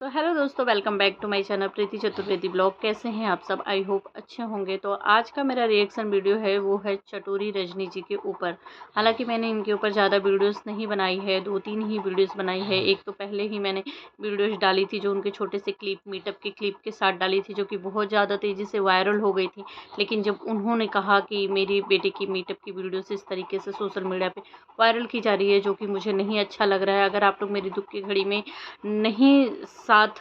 तो हेलो दोस्तों, welcome back to my channel Preeti Chaturvedi blog. कैसे हैं आप सब? आई होप अच्छे होंगे। तो आज का मेरा रिएक्शन वीडियो है वो है चटोरी रजनी जी के ऊपर। हालांकि मैंने इनके ऊपर ज़्यादा वीडियोस नहीं बनाई है, 2-3 ही वीडियोस बनाई है। एक तो पहले ही मैंने वीडियोस डाली थी जो उनके छोटे से क्लिप, मीटअप के क्लिप के साथ डाली थी, जो कि बहुत ज़्यादा तेज़ी से वायरल हो गई थी। लेकिन जब उन्होंने कहा कि मेरी बेटे की मीटअप की वीडियोस इस तरीके से सोशल मीडिया पर वायरल की जा रही है, जो कि मुझे नहीं अच्छा लग रहा है। अगर आप लोग मेरी दुख की घड़ी में नहीं साथ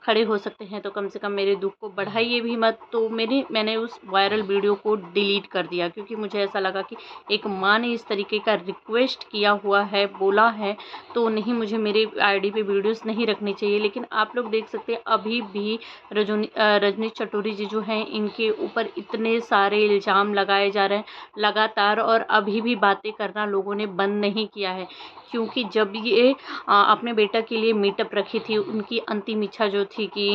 खड़े हो सकते हैं तो कम से कम मेरे दुख को बढ़ाइए भी मत। तो मैंने उस वायरल वीडियो को डिलीट कर दिया, क्योंकि मुझे ऐसा लगा कि एक माँ ने इस तरीके का रिक्वेस्ट किया हुआ है, बोला है, तो नहीं, मुझे मेरे आईडी पे वीडियोस नहीं रखनी चाहिए। लेकिन आप लोग देख सकते हैं अभी भी रजनी चटोरी जी जो हैं, इनके ऊपर इतने सारे इल्ज़ाम लगाए जा रहे हैं लगातार, और अभी भी बातें करना लोगों ने बंद नहीं किया है। क्योंकि जब ये अपने बेटा के लिए मीटअप रखी थी, उनकी अंतिम इच्छा जो थी कि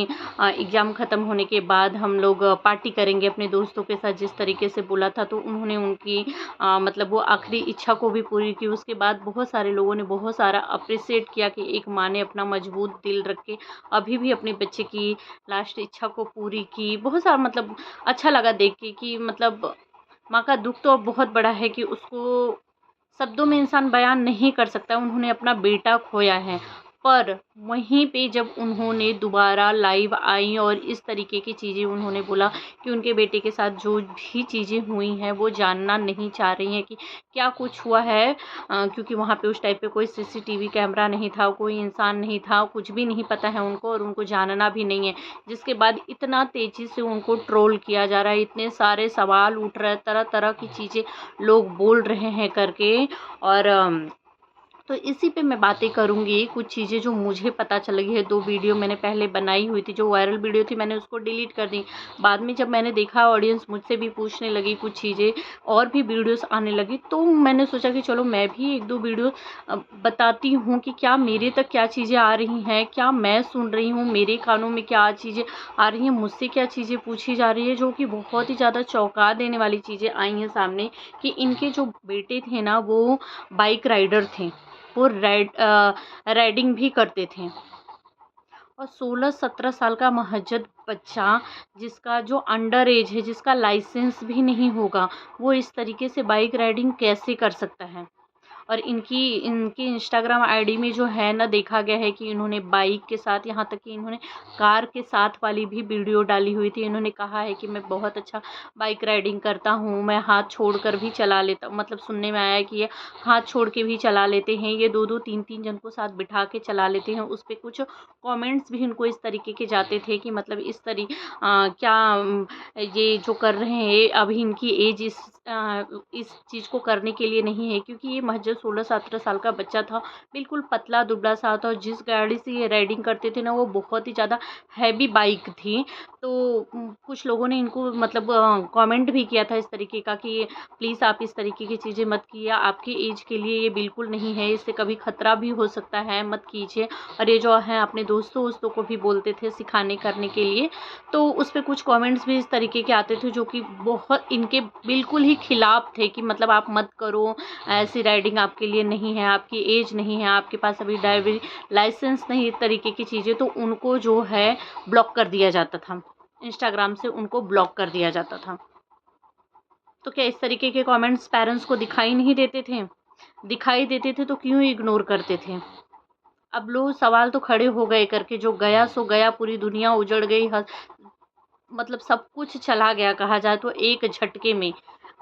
एग्ज़ाम ख़त्म होने के बाद हम लोग पार्टी करेंगे अपने दोस्तों के साथ, जिस तरीके से बोला था, तो उन्होंने उनकी मतलब वो आखिरी इच्छा को भी पूरी की। उसके बाद बहुत सारे लोगों ने बहुत सारा अप्रिशिएट किया कि एक माँ ने अपना मजबूत दिल रख के अभी भी अपने बच्चे की लास्ट इच्छा को पूरी की। बहुत सारा मतलब अच्छा लगा देख के कि मतलब माँ का दुख तो अब बहुत बड़ा है कि उसको शब्दों में इंसान बयान नहीं कर सकता। उन्होंने अपना बेटा खोया है, पर वहीं पे जब उन्होंने दोबारा लाइव आई और इस तरीके की चीज़ें उन्होंने बोला कि उनके बेटे के साथ जो भी चीज़ें हुई हैं वो जानना नहीं चाह रही हैं कि क्या कुछ हुआ है। क्योंकि वहाँ पे उस टाइप पे कोई सीसीटीवी कैमरा नहीं था, कोई इंसान नहीं था, कुछ भी नहीं पता है उनको, और उनको जानना भी नहीं है। जिसके बाद इतना तेज़ी से उनको ट्रोल किया जा रहा है, इतने सारे सवाल उठ रहे हैं, तरह तरह की चीज़ें लोग बोल रहे हैं करके। और तो इसी पे मैं बातें करूँगी, कुछ चीज़ें जो मुझे पता चल गई है। 2 वीडियो मैंने पहले बनाई हुई थी, जो वायरल वीडियो थी मैंने उसको डिलीट कर दी। बाद में जब मैंने देखा ऑडियंस मुझसे भी पूछने लगी कुछ चीज़ें, और भी वीडियोस आने लगी, तो मैंने सोचा कि चलो मैं भी 1-2 वीडियो बताती हूँ कि क्या मेरे तक क्या चीज़ें आ रही हैं, क्या मैं सुन रही हूँ, मेरे कानों में क्या चीज़ें आ रही हैं, मुझसे क्या चीज़ें पूछी जा रही है, जो कि बहुत ही ज़्यादा चौंका देने वाली चीज़ें आई हैं सामने। कि इनके जो बेटे थे ना, वो बाइक राइडर थे, वो राइडिंग भी करते थे। और 16-17 साल का महज़ बच्चा, जिसका जो अंडर एज है, जिसका लाइसेंस भी नहीं होगा, वो इस तरीके से बाइक राइडिंग कैसे कर सकता है? और इनकी इनकी इंस्टाग्राम आईडी में जो है ना, देखा गया है कि इन्होंने बाइक के साथ, यहाँ तक कि इन्होंने कार के साथ वाली भी वीडियो डाली हुई थी। इन्होंने कहा है कि मैं बहुत अच्छा बाइक राइडिंग करता हूँ, मैं हाथ छोड़कर भी चला लेता हूँ। मतलब सुनने में आया है कि ये हाथ छोड़ के भी चला लेते हैं, ये 2-2 3-3 जन को साथ बिठा के चला लेते हैं। उस पे कुछ कमेंट्स भी इनको इस तरीके के जाते थे कि मतलब क्या ये जो कर रहे हैं, अभी इनकी एज इस चीज़ को करने के लिए नहीं है। क्योंकि ये महज़ 16-17 साल का बच्चा था, बिल्कुल पतला दुबला सा था, और जिस गाड़ी से ये राइडिंग करते थे ना, वो बहुत ही ज़्यादा हैवी बाइक थी। तो कुछ लोगों ने इनको मतलब कमेंट भी किया था इस तरीके का कि प्लीज़ आप इस तरीके की चीज़ें मत कीजिए, आपकी एज के लिए ये बिल्कुल नहीं है, इससे कभी खतरा भी हो सकता है, मत कीजिए। और ये जो है अपने दोस्तों वोस्तों को भी बोलते थे सिखाने करने के लिए। तो उस पे कुछ कमेंट्स भी इस तरीके के आते थे, जो कि बहुत इनके बिल्कुल ही खिलाफ थे कि मतलब आप मत करो, ऐसी राइडिंग आपके लिए नहीं है, आपकी एज नहीं है, आपके पास अभी ड्राइविंग लाइसेंस नहीं, इस तरीके की चीज़ें। तो उनको जो है ब्लॉक कर दिया जाता था, इंस्टाग्राम से उनको ब्लॉक कर दिया जाता था। तो क्या इस तरीके के कमेंट्स पेरेंट्स को दिखाई नहीं देते थे? दिखाई देते थे तो क्यों इग्नोर करते थे? अब लो सवाल तो खड़े हो गए करके, जो गया सो गया, पूरी दुनिया उजड़ गई, मतलब सब कुछ चला गया कहा जाए तो एक झटके में।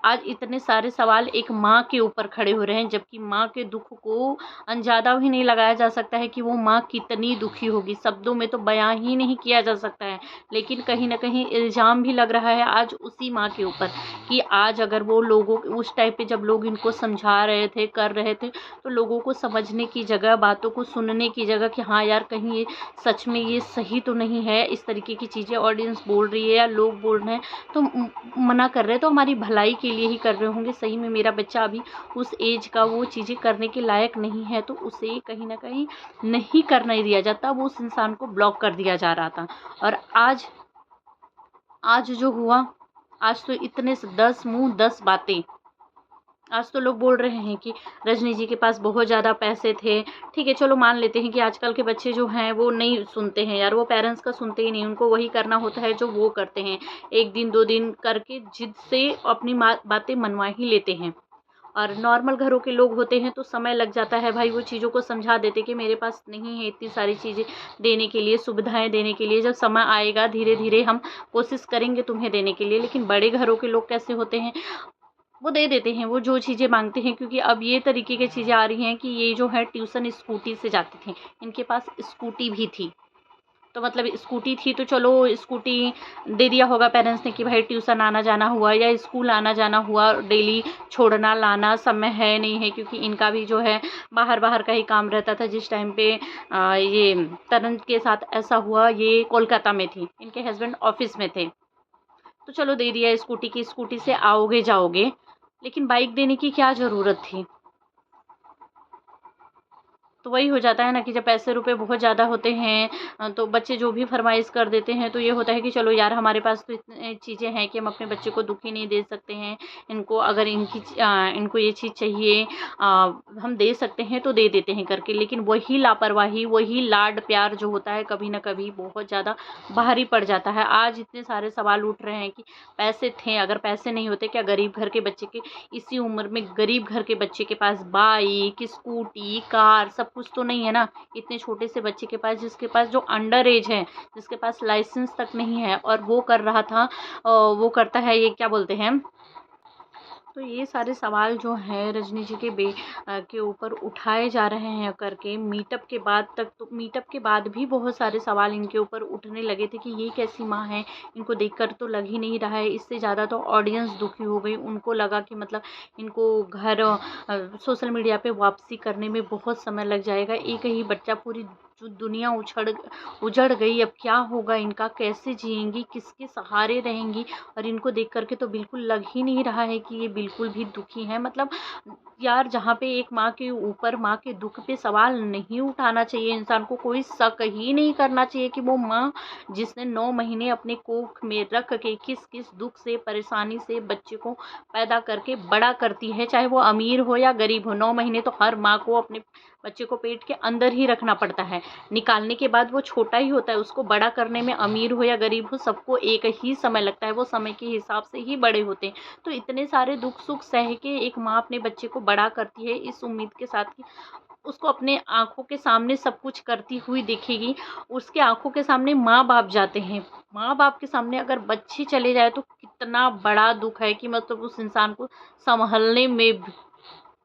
आज इतने सारे सवाल एक माँ के ऊपर खड़े हो रहे हैं, जबकि माँ के दुख को अंदाज़ा भी नहीं लगाया जा सकता है कि वो माँ कितनी दुखी होगी, शब्दों में तो बयां ही नहीं किया जा सकता है। लेकिन कहीं न कहीं इल्ज़ाम भी लग रहा है आज उसी माँ के ऊपर, कि आज अगर वो लोगों उस टाइम पे जब लोग इनको समझा रहे थे, कर रहे थे, तो लोगों को समझने की जगह, बातों को सुनने की जगह कि हाँ यार, कहीं ये सच में ये सही तो नहीं है, इस तरीके की चीज़ें ऑडियंस बोल रही है या लोग बोल रहे हैं, तो मना कर रहे हैं, तो हमारी भलाई के लिए ही कर रहे होंगे। सही में मेरा बच्चा अभी उस एज का वो चीज़ें करने के लायक नहीं है, तो उसे कहीं न कहीं नहीं करने दिया जाता, वो उस इंसान को ब्लॉक कर दिया जा रहा था। और आज जो हुआ, आज तो इतने से 10 मुँह 10 बातें। आज तो लोग बोल रहे हैं कि रजनी जी के पास बहुत ज़्यादा पैसे थे। ठीक है, चलो मान लेते हैं कि आजकल के बच्चे जो हैं वो नहीं सुनते हैं यार, वो पेरेंट्स का सुनते ही नहीं, उनको वही करना होता है जो वो करते हैं। 1 दिन 2 दिन करके जिद से अपनी बातें मनवा ही लेते हैं। और नॉर्मल घरों के लोग होते हैं तो समय लग जाता है भाई, वो चीज़ों को समझा देते कि मेरे पास नहीं है इतनी सारी चीज़ें देने के लिए, सुविधाएं देने के लिए। जब समय आएगा धीरे धीरे हम कोशिश करेंगे तुम्हें देने के लिए। लेकिन बड़े घरों के लोग कैसे होते हैं, वो दे देते हैं, वो जो चीज़ें मांगते हैं। क्योंकि अब ये तरीके की चीज़ें आ रही हैं कि ये जो है ट्यूशन स्कूटी से जाते थे, इनके पास स्कूटी भी थी। तो मतलब स्कूटी थी तो चलो स्कूटी दे दिया होगा पेरेंट्स ने कि भाई ट्यूशन आना जाना हुआ या स्कूल आना जाना हुआ, डेली छोड़ना लाना समय है नहीं है, क्योंकि इनका भी जो है बाहर बाहर का ही काम रहता था। जिस टाइम पे ये तरन के साथ ऐसा हुआ, ये कोलकाता में थी, इनके हस्बैंड ऑफिस में थे। तो चलो दे दिया स्कूटी की, स्कूटी से आओगे जाओगे। लेकिन बाइक देने की क्या ज़रूरत थी। तो वही हो जाता है ना कि जब पैसे रुपए बहुत ज़्यादा होते हैं तो बच्चे जो भी फरमाइश कर देते हैं। तो ये होता है कि चलो यार हमारे पास तो इतनी चीज़ें हैं कि हम अपने बच्चे को दुखी नहीं दे सकते हैं। इनको अगर इनको ये चीज़ चाहिए हम दे सकते हैं तो दे देते हैं करके। लेकिन वही लापरवाही, वही लाड प्यार जो होता है कभी ना कभी बहुत ज़्यादा भारी पड़ जाता है। आज इतने सारे सवाल उठ रहे हैं कि पैसे थे, अगर पैसे नहीं होते क्या गरीब घर के बच्चे के, इसी उम्र में गरीब घर के बच्चे के पास बाइक, स्कूटी, कार सब कुछ तो नहीं है ना। इतने छोटे से बच्चे के पास, जिसके पास जो अंडर एज है, जिसके पास लाइसेंस तक नहीं है, और वो कर रहा था वो करता है ये क्या बोलते हैं। तो ये सारे सवाल जो हैं रजनी जी के ऊपर उठाए जा रहे हैं करके। मीटअप के बाद तक, तो मीटअप के बाद भी बहुत सारे सवाल इनके ऊपर उठने लगे थे कि ये कैसी माँ है, इनको देखकर तो लग ही नहीं रहा है। इससे ज़्यादा तो ऑडियंस दुखी हो गई, उनको लगा कि मतलब इनको घर सोशल मीडिया पे वापसी करने में बहुत समय लग जाएगा। एक ही बच्चा, पूरी जो दुनिया उजड़ गई, अब क्या होगा इनका, कैसे जिएंगी, किसके सहारे रहेंगी। और इनको देख करके तो बिल्कुल लग ही नहीं रहा है कि ये बिल्कुल भी दुखी हैं। मतलब यार जहाँ पे एक माँ के ऊपर, माँ के दुख पे सवाल नहीं उठाना चाहिए, इंसान को कोई शक ही नहीं करना चाहिए कि वो माँ जिसने 9 महीने अपने कोख में रख के किस किस दुख से, परेशानी से बच्चे को पैदा करके बड़ा करती है, चाहे वो अमीर हो या गरीब हो। 9 महीने तो हर माँ को अपने बच्चे को पेट के अंदर ही रखना पड़ता है। निकालने के बाद वो छोटा ही होता है, उसको बड़ा करने में अमीर हो या गरीब हो सबको एक ही समय लगता है, वो समय के हिसाब से ही बड़े होते हैं। तो इतने सारे दुख सुख सह के एक माँ अपने बच्चे को बड़ा करती है इस उम्मीद के साथ कि उसको अपने आंखों के सामने सब कुछ करती हुई देखेगी। उसके आंखों के सामने माँ बाप जाते हैं, माँ बाप के सामने अगर बच्चे चले जाए तो कितना बड़ा दुख है कि मतलब उस इंसान को संभलने में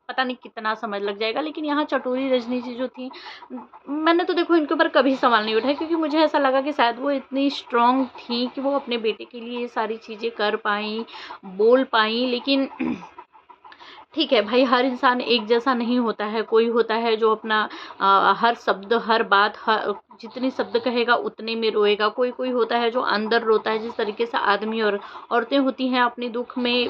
पता नहीं कितना समय लग जाएगा। लेकिन यहाँ चटोरी रजनी जी जो थी, मैंने तो देखो इनके ऊपर कभी सवाल नहीं उठाया, क्योंकि मुझे ऐसा लगा कि शायद वो इतनी स्ट्रॉन्ग थी कि वो अपने बेटे के लिए ये सारी चीज़ें कर पाई, बोल पाई। लेकिन ठीक है भाई, हर इंसान एक जैसा नहीं होता है। कोई होता है जो अपना हर शब्द, हर बात, जितनी शब्द कहेगा उतने में रोएगा। कोई कोई होता है जो अंदर रोता है, जिस तरीके से आदमी और औरतें होती हैं अपने दुख में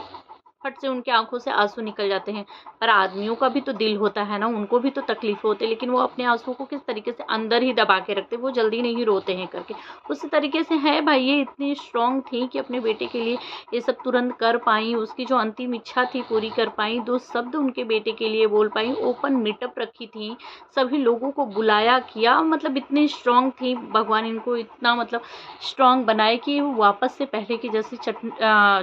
फट से उनके आंखों से आंसू निकल जाते हैं। पर आदमियों का भी तो दिल होता है ना, उनको भी तो तकलीफ होती है। लेकिन वो अपने आंसू को किस तरीके से अंदर ही दबा के रखते, वो जल्दी नहीं रोते हैं करके। उसी तरीके से है भाई, ये इतनी स्ट्रांग थी कि अपने बेटे के लिए ये सब तुरंत कर पाई। उसकी जो अंतिम इच्छा थी पूरी कर पाई, 2 शब्द उनके बेटे के लिए बोल पाई, ओपन मीटअप रखी थी, सभी लोगों को बुलाया किया। मतलब इतनी स्ट्रांग थी, भगवान इनको इतना मतलब स्ट्रांग बनाए कि वो वापस से पहले की जैसी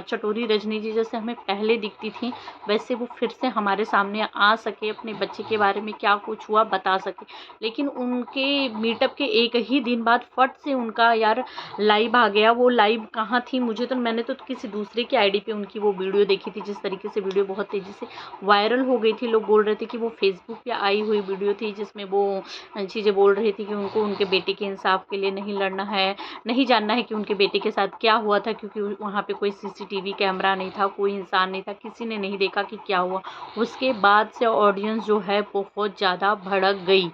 चटोरी रजनी जी जैसे हमें पहले दिखती थी, वैसे वो फिर से हमारे सामने आ सके, अपने बच्चे के बारे में क्या कुछ हुआ बता सके। लेकिन उनके मीटअप के एक ही दिन बाद फट से उनका यार लाइव आ गया। वो लाइव कहाँ थी, मैंने तो किसी दूसरे की आईडी पे उनकी वो वीडियो देखी थी। जिस तरीके से वीडियो बहुत तेज़ी से वायरल हो गई थी, लोग बोल रहे थे कि वो फेसबुक पे आई हुई वीडियो थी, जिसमें वो चीज़ें बोल रही थी कि उनको उनके बेटे के इंसाफ के लिए नहीं लड़ना है, नहीं जानना है कि उनके बेटे के साथ क्या हुआ था, क्योंकि वहाँ पे कोई सीसीटीवी कैमरा नहीं था, कोई इंसान नहीं था, किसी ने नहीं देखा कि क्या हुआ। उसके बाद से ऑडियंस जो है बहुत ज़्यादा भड़क गई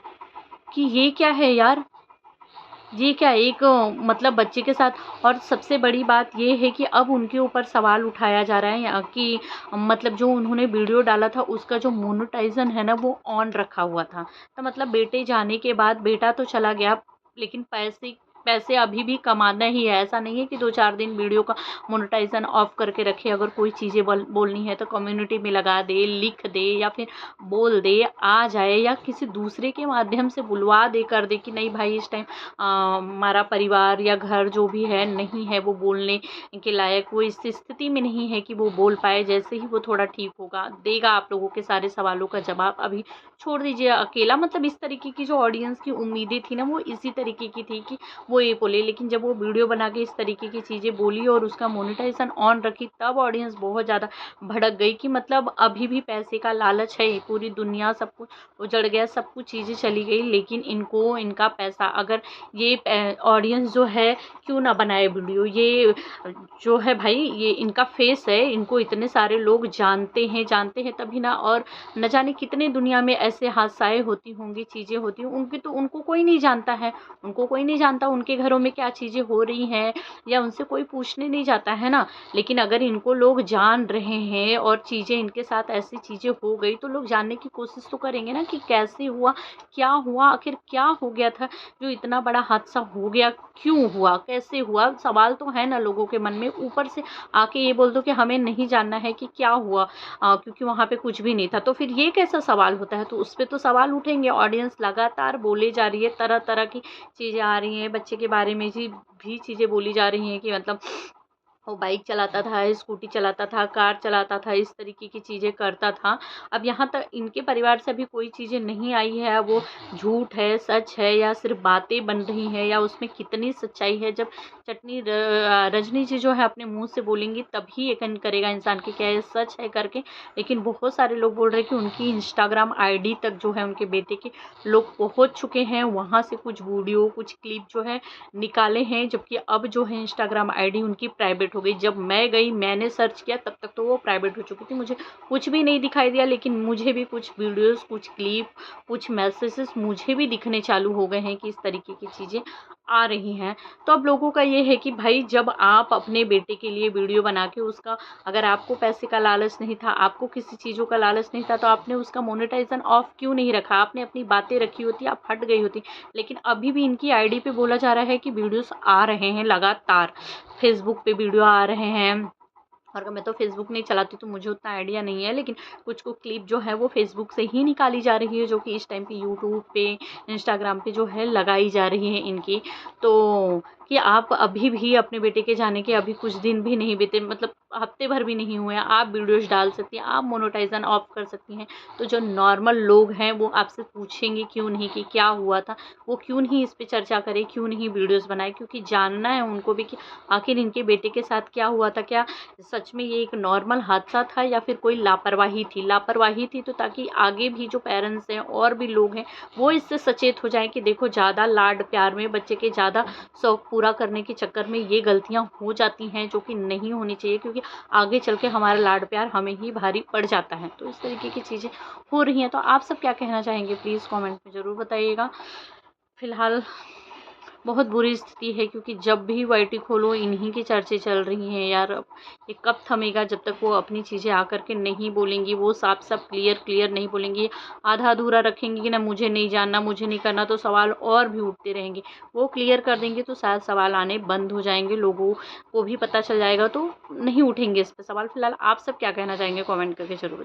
कि ये क्या है यार, ये क्या एक मतलब बच्चे के साथ। और सबसे बड़ी बात ये है कि अब उनके ऊपर सवाल उठाया जा रहा है कि मतलब जो उन्होंने वीडियो डाला था उसका जो मोनेटाइजेशन है ना वो ऑन रखा हुआ था। तो मतलब बेटे जाने के बाद बेटा तो चला गया, लेकिन पैसे पैसे अभी भी कमाना ही है। ऐसा नहीं है कि 2-4 दिन वीडियो का मोनेटाइजेशन ऑफ करके रखे। अगर कोई चीज़ें बोलनी है तो कम्युनिटी में लगा दे, लिख दे या फिर बोल दे, आ जाए या किसी दूसरे के माध्यम से बुलवा दे, कर दे कि नहीं भाई इस टाइम हमारा परिवार या घर जो भी है नहीं है वो बोलने के लायक, वो इस स्थिति में नहीं है कि वो बोल पाए। जैसे ही वो थोड़ा ठीक होगा, देगा आप लोगों के सारे सवालों का जवाब। अभी छोड़ दीजिए अकेला, मतलब इस तरीके की जो ऑडियंस की उम्मीदें थी ना, वो इसी तरीके की थी कि वो ये बोले। लेकिन जब वो वीडियो बना के इस तरीके की चीज़ें बोली और उसका मोनेटाइजेशन ऑन रखी, तब ऑडियंस बहुत ज़्यादा भड़क गई कि मतलब अभी भी पैसे का लालच है। पूरी दुनिया सब कुछ उजड़ गया, सब कुछ चीज़ें चली गई, लेकिन इनको इनका पैसा, अगर ये ऑडियंस जो है क्यों ना बनाए वीडियो, ये जो है भाई ये इनका फेस है, इनको इतने सारे लोग जानते हैं तभी ना। और न जाने कितने दुनिया में ऐसे हादसाएँ होती होंगी, चीज़ें होती हों, उनको कोई नहीं जानता है। उनको कोई नहीं जानता उनके घरों में क्या चीज़ें हो रही हैं, या उनसे कोई पूछने नहीं जाता है ना। लेकिन अगर इनको लोग जान रहे हैं और चीज़ें इनके साथ ऐसी चीज़ें हो गई, तो लोग जानने की कोशिश तो करेंगे ना कि कैसे हुआ, क्या हुआ, आखिर क्या हो गया था जो इतना बड़ा हादसा हो गया, क्यों हुआ, कैसे हुआ। सवाल तो है ना लोगों के मन में। ऊपर से आके ये बोल दो कि हमें नहीं जानना है कि क्या हुआ, क्योंकि वहाँ पे कुछ भी नहीं था, तो फिर ये कैसा सवाल होता है। तो उस पे तो सवाल उठेंगे। ऑडियंस लगातार बोले जा रही है, तरह तरह की चीज़ें आ रही हैं। बच्चे के बारे में जी भी चीज़ें बोली जा रही हैं कि मतलब वो बाइक चलाता था, स्कूटी चलाता था, कार चलाता था, इस तरीके की चीज़ें करता था। अब यहाँ तक इनके परिवार से अभी कोई चीज़ें नहीं आई है। अब वो झूठ है, सच है, या सिर्फ़ बातें बन रही हैं, या उसमें कितनी सच्चाई है। जब रजनी जी जो है अपने मुँह से बोलेंगी, तभी यकीन करेगा इंसान कि क्या ये सच है करके। लेकिन बहुत सारे लोग बोल रहे हैं कि उनकी इंस्टाग्राम आईडी तक जो है उनके बेटे के लोग पहुँच चुके हैं। वहाँ से कुछ वीडियो, कुछ क्लिप जो है निकाले हैं, जबकि अब जो है इंस्टाग्राम आईडी उनकी प्राइवेट हो गई। जब मैं गई, मैंने सर्च किया, तब तक तो वो प्राइवेट हो चुकी थी। मुझे कुछ भी नहीं दिखाई दिया, लेकिन मुझे भी कुछ वीडियोस, कुछ क्लिप, कुछ मैसेजेस मुझे भी दिखने चालू हो गए हैं कि इस तरीके की चीज़ें आ रही हैं। तो अब लोगों का ये है कि भाई जब आप अपने बेटे के लिए वीडियो बना के उसका, अगर आपको पैसे का लालच नहीं था, आपको किसी चीज़ों का लालच नहीं था, तो आपने उसका मोनेटाइजेशन ऑफ क्यों नहीं रखा। आपने अपनी बातें रखी होती, आप हट गई होती। लेकिन अभी भी इनकी आईडी पे बोला जा रहा है कि वीडियोस आ रहे हैं लगातार, फेसबुक पे वीडियो आ रहे हैं। और मैं तो फेसबुक नहीं चलाती, तो मुझे उतना आइडिया नहीं है, लेकिन कुछ क्लिप जो है वो फेसबुक से ही निकाली जा रही है, जो कि इस टाइम पे यूट्यूब पे, इंस्टाग्राम पे जो है लगाई जा रही है इनकी। तो कि आप अभी भी अपने बेटे के जाने के अभी कुछ दिन भी नहीं बीते, मतलब हफ्ते भर भी नहीं हुए, आप वीडियोस डाल सकती हैं, आप मोनेटाइजेशन ऑफ कर सकती हैं। तो जो नॉर्मल लोग हैं वो आपसे पूछेंगे क्यों नहीं कि क्या हुआ था, वो क्यों नहीं इस पे चर्चा करें, क्यों नहीं वीडियोस बनाए, क्योंकि जानना है उनको भी कि आखिर इनके बेटे के साथ क्या हुआ था। क्या सच में ये एक नॉर्मल हादसा था, या फिर कोई लापरवाही थी, तो ताकि आगे भी जो पेरेंट्स हैं और भी लोग हैं वो इससे सचेत हो जाएं कि देखो ज़्यादा लाड प्यार में बच्चे के ज़्यादा शौक पूरा करने के चक्कर में ये गलतियां हो जाती हैं, जो कि नहीं होनी चाहिए, क्योंकि आगे चल के हमारा लाड प्यार हमें ही भारी पड़ जाता है। तो इस तरीके की चीज़ें हो रही हैं। तो आप सब क्या कहना चाहेंगे, प्लीज़ कमेंट में ज़रूर बताइएगा। फिलहाल बहुत बुरी स्थिति है, क्योंकि जब भी वाईटी खोलो इन्हीं की चर्चे चल रही हैं यार। अब ये कब थमेगा, जब तक वो अपनी चीज़ें आकर के नहीं बोलेंगी, वो साफ साफ क्लियर नहीं बोलेंगी, आधा अधूरा रखेंगी कि ना मुझे नहीं जानना, मुझे नहीं करना, तो सवाल और भी उठते रहेंगे। वो क्लियर कर देंगे तो शायद सवाल आने बंद हो जाएंगे, लोगों को भी पता चल जाएगा, तो नहीं उठेंगे इस पर सवाल। फिलहाल आप सब क्या कहना चाहेंगे, कॉमेंट करके जरूर।